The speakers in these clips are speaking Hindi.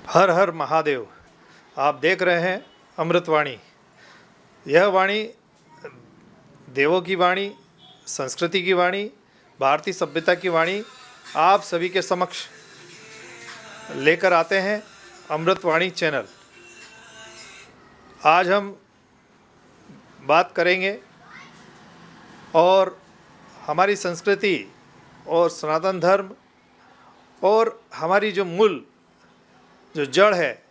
हर हर महादेव। आप देख रहे हैं अमृतवाणी। यह वाणी देवों की वाणी, संस्कृति की वाणी, भारतीय सभ्यता की वाणी आप सभी के समक्ष लेकर आते हैं अमृतवाणी चैनल। आज हम बात करेंगे और हमारी संस्कृति और सनातन धर्म और हमारी जो मूल जो जड़ है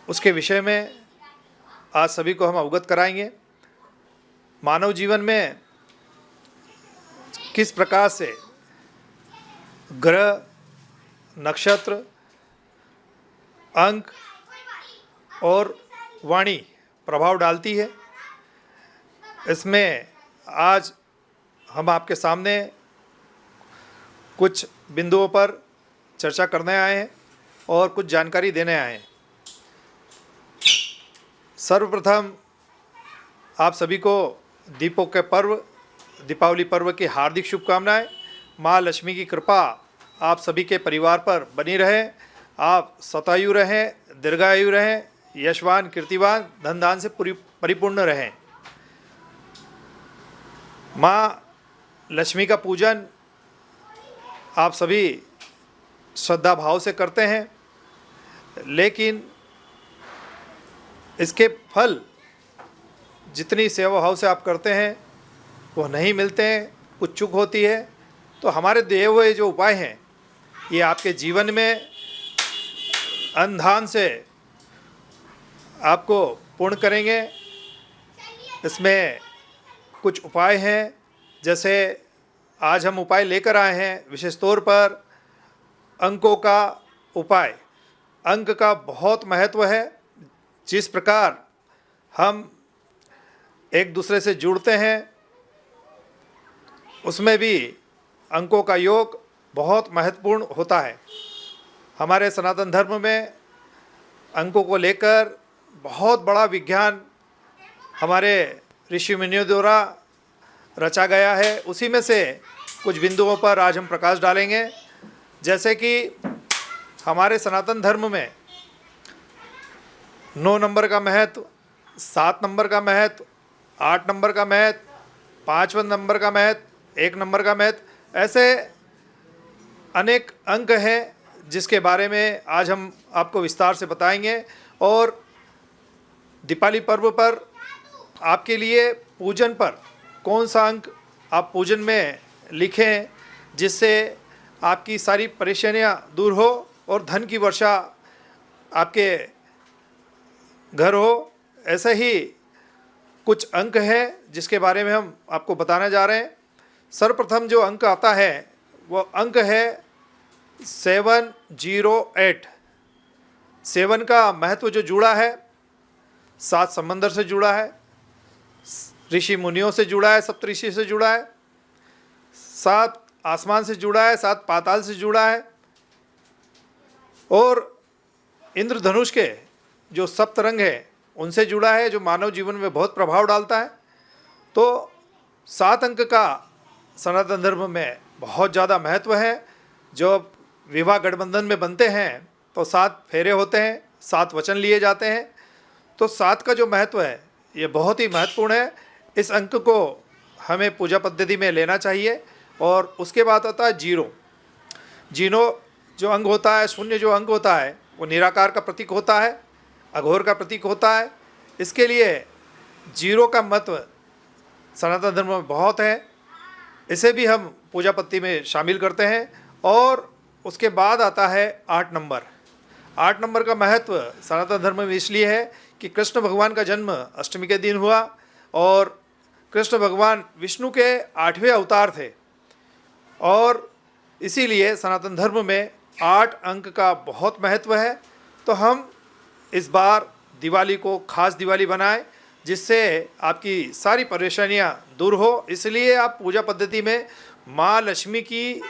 उसके विषय में आज सभी को हम अवगत कराएंगे। मानव जीवन में किस प्रकार से ग्रह, नक्षत्र, अंक और वाणी प्रभाव डालती है, इसमें आज हम आपके सामने कुछ बिंदुओं पर चर्चा करने आए हैं और कुछ जानकारी देने आए हैं। सर्वप्रथम आप सभी को दीपों के पर्व, दीपावली पर्व की हार्दिक शुभकामनाएं। माँ लक्ष्मी की कृपा आप सभी के परिवार पर बनी रहे। आप शतायु रहें, दीर्घायु रहें, यशवान, कीर्तिवान, धन दान से परिपूर्ण रहें। माँ लक्ष्मी का पूजन आप सभी श्रद्धा भाव से करते हैं, लेकिन इसके फल जितनी सेवा भाव से आप करते हैं वो नहीं मिलते हैं, कुछ चूक होती है। तो हमारे दिए हुए जो उपाय हैं ये आपके जीवन में अनुधान से आपको पूर्ण करेंगे। इसमें कुछ उपाय हैं, जैसे आज हम उपाय लेकर आए हैं विशेष तौर पर अंकों का उपाय। अंक का बहुत महत्व है। जिस प्रकार हम एक दूसरे से जुड़ते हैं उसमें भी अंकों का योग बहुत महत्वपूर्ण होता है। हमारे सनातन धर्म में अंकों को लेकर बहुत बड़ा विज्ञान हमारे ऋषि मुनियों द्वारा रचा गया है। उसी में से कुछ बिंदुओं पर आज हम प्रकाश डालेंगे। जैसे कि हमारे सनातन धर्म में 9 नंबर का महत्व, 7 नंबर का महत्व, 8 नंबर का महत्व, 5 नंबर का महत्व, 1 नंबर का महत्व, ऐसे अनेक अंक हैं जिसके बारे में आज हम आपको विस्तार से बताएंगे। और दीपावली पर्व पर आपके लिए पूजन पर कौन सा अंक आप पूजन में लिखें जिससे आपकी सारी परेशानियां दूर हो और धन की वर्षा आपके घर हो, ऐसे ही कुछ अंक हैं जिसके बारे में हम आपको बताने जा रहे हैं। सर्वप्रथम जो अंक आता है वो अंक है 708। 7 का महत्व जो जुड़ा है 7 समंदर से जुड़ा है, ऋषि मुनियों से जुड़ा है, सप्तऋषि से जुड़ा है, 7 आसमान से जुड़ा है, 7 पाताल से जुड़ा है और इंद्रधनुष के जो सप्तरंग है उनसे जुड़ा है, जो मानव जीवन में बहुत प्रभाव डालता है। तो 7 अंक का सनातन धर्म में बहुत ज़्यादा महत्व है। जब विवाह गठबंधन में बनते हैं तो 7 फेरे होते हैं, 7 वचन लिए जाते हैं। तो 7 का जो महत्व है ये बहुत ही महत्वपूर्ण है। इस अंक को हमें पूजा पद्धति में लेना चाहिए। और उसके बाद आता है 0। जो अंग होता है, शून्य जो अंग होता है वो निराकार का प्रतीक होता है, अघोर का प्रतीक होता है। इसके लिए 0 का महत्व सनातन धर्म में बहुत है। इसे भी हम पूजा पद्धति में शामिल करते हैं। और उसके बाद आता है 8 नंबर। 8 नंबर का महत्व सनातन धर्म में इसलिए है कि कृष्ण भगवान का जन्म अष्टमी के दिन हुआ और कृष्ण भगवान विष्णु के 8वें अवतार थे। और इसीलिए सनातन धर्म में 8 अंक का बहुत महत्व है। तो हम इस बार दिवाली को खास दिवाली बनाएं जिससे आपकी सारी परेशानियां दूर हो। इसलिए आप पूजा पद्धति में माँ लक्ष्मी की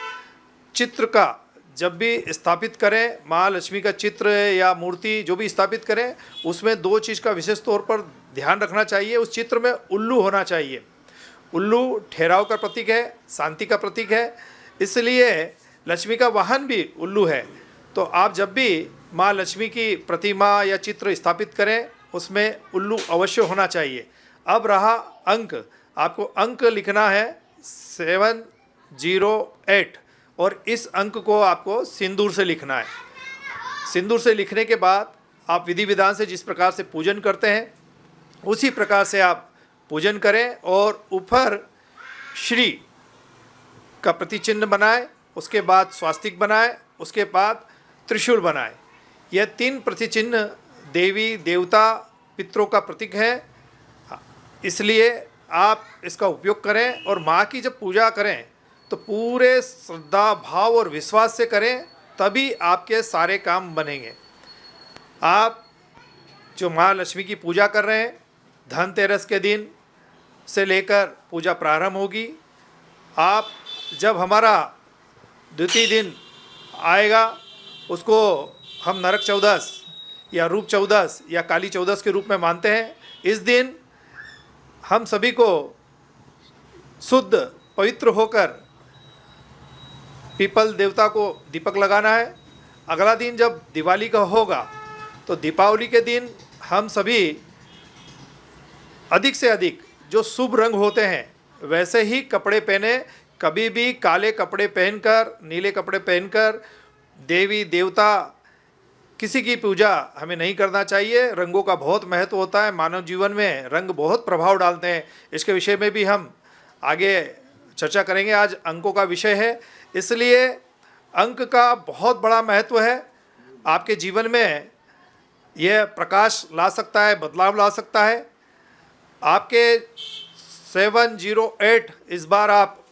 चित्र का जब भी स्थापित करें, माँ लक्ष्मी का चित्र या मूर्ति जो भी स्थापित करें, उसमें 2 चीज़ का विशेष तौर पर ध्यान रखना चाहिए। उस चित्र में उल्लू होना चाहिए। उल्लू ठहराव का प्रतीक है, शांति का प्रतीक है, इसलिए लक्ष्मी का वाहन भी उल्लू है। तो आप जब भी माँ लक्ष्मी की प्रतिमा या चित्र स्थापित करें, उसमें उल्लू अवश्य होना चाहिए। अब रहा अंक, आपको अंक लिखना है 708 और इस अंक को आपको सिंदूर से लिखना है। सिंदूर से लिखने के बाद आप विधि विधान से जिस प्रकार से पूजन करते हैं उसी प्रकार से आप पूजन करें और ऊपर श्री का प्रतिचिन्ह बनाएं, उसके बाद स्वास्तिक बनाएं, उसके बाद त्रिशूल बनाएं। यह 3 प्रतिचिन्ह देवी देवता पितरों का प्रतीक है, इसलिए आप इसका उपयोग करें और माँ की जब पूजा करें तो पूरे श्रद्धा भाव और विश्वास से करें, तभी आपके सारे काम बनेंगे। आप जो माँ लक्ष्मी की पूजा कर रहे हैं, धनतेरस के दिन से लेकर पूजा प्रारंभ होगी। आप जब हमारा द्वितीय दिन आएगा उसको हम नरक चौदस या रूप चौदस या काली चौदस के रूप में मानते हैं। इस दिन हम सभी को शुद्ध पवित्र होकर पीपल देवता को दीपक लगाना है। अगला दिन जब दिवाली का होगा तो दीपावली के दिन हम सभी अधिक से अधिक जो शुभ रंग होते हैं वैसे ही कपड़े पहने। कभी भी काले कपड़े पहनकर, नीले कपड़े पहनकर देवी देवता किसी की पूजा हमें नहीं करना चाहिए। रंगों का बहुत महत्व होता है, मानव जीवन में रंग बहुत प्रभाव डालते हैं। इसके विषय में भी हम आगे चर्चा करेंगे। आज अंकों का विषय है, इसलिए अंक का बहुत बड़ा महत्व है। आपके जीवन में यह प्रकाश ला सकता है, बदलाव ला सकता है। आपके 708 इस बार आप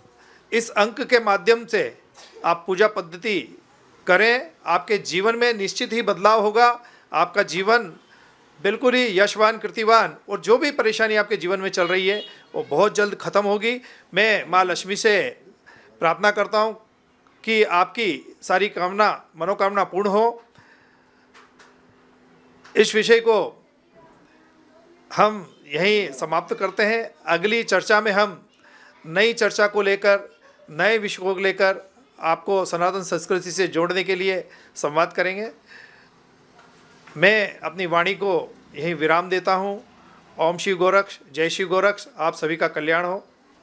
इस अंक के माध्यम से आप पूजा पद्धति करें, आपके जीवन में निश्चित ही बदलाव होगा। आपका जीवन बिल्कुल ही यशवान, कृतिवान और जो भी परेशानी आपके जीवन में चल रही है वो बहुत जल्द ख़त्म होगी। मैं माँ लक्ष्मी से प्रार्थना करता हूँ कि आपकी सारी मनोकामना पूर्ण हो। इस विषय को हम यहीं समाप्त करते हैं। अगली चर्चा में हम नई चर्चा को लेकर, नए विषय को लेकर आपको सनातन संस्कृति से जोड़ने के लिए संवाद करेंगे। मैं अपनी वाणी को यहीं विराम देता हूँ। ओम श्री गोरक्ष, जय श्री गोरक्ष। आप सभी का कल्याण हो।